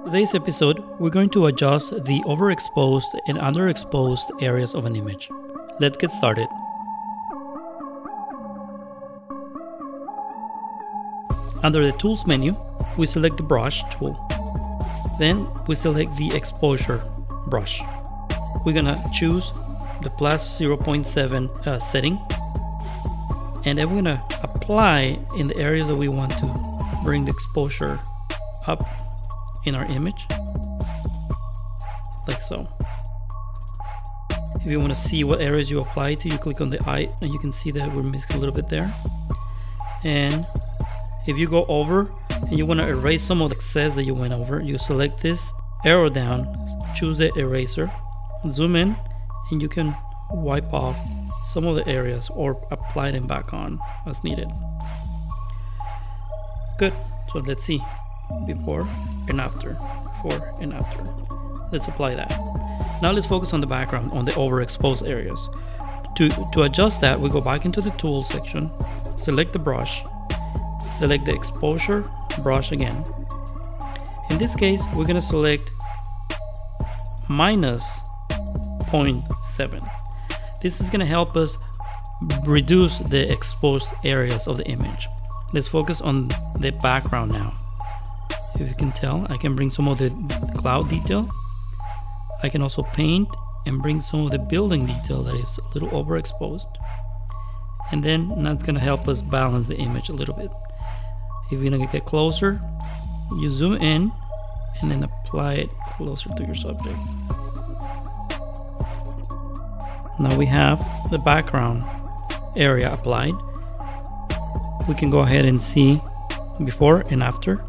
Today's episode, we're going to adjust the overexposed and underexposed areas of an image. Let's get started. Under the Tools menu, we select the Brush tool. Then we select the Exposure brush. We're gonna choose the plus 0.7 setting, and then we're gonna apply in the areas that we want to bring the exposure up in our image, like so. If you want to see what areas you apply to, you click on the eye and you can see that we're missing a little bit there. And if you go over and you want to erase some of the excess that you went over, you select this arrow down, choose the eraser, zoom in, and you can wipe off some of the areas or apply them back on as needed. Good. So let's see before and after, before and after. Let's apply that. Now let's focus on the background, on the overexposed areas. To adjust that, we go back into the tool section, select the brush, select the exposure brush again. In this case, we're going to select minus 0.7. This is going to help us reduce the exposed areas of the image. Let's focus on the background now. If you can tell, I can bring some of the cloud detail. I can also paint and bring some of the building detail that is a little overexposed. And then that's going to help us balance the image a little bit. If you're going to get closer, you zoom in and then apply it closer to your subject. Now we have the background area applied. We can go ahead and see before and after.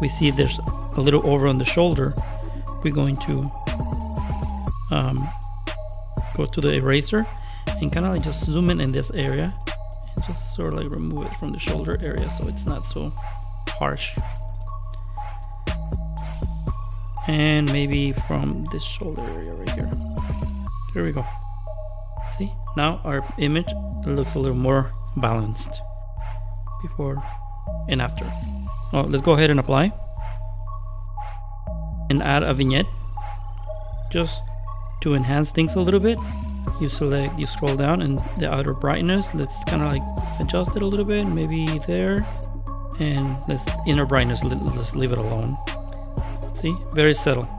We see there's a little over on the shoulder. We're going to go to the eraser and kind of like just zoom in this area and just sort of like remove it from the shoulder area so it's not so harsh. And maybe from this shoulder area right here. Here we go. See, now our image looks a little more balanced before and after. Oh, let's go ahead and apply and add a vignette just to enhance things a little bit. You scroll down, and the outer brightness, let's kind of like adjust it a little bit, maybe there, and this inner brightness, let's leave it alone. See, very subtle.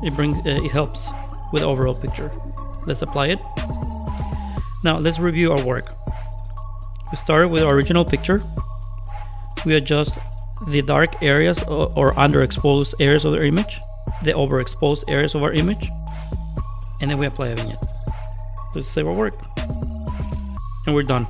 It helps with the overall picture. Let's apply it. Now let's review our work. We started with our original picture. We adjust the dark areas or underexposed areas of our image, the overexposed areas of our image, and then we apply a vignette. Let's save our work, and we're done.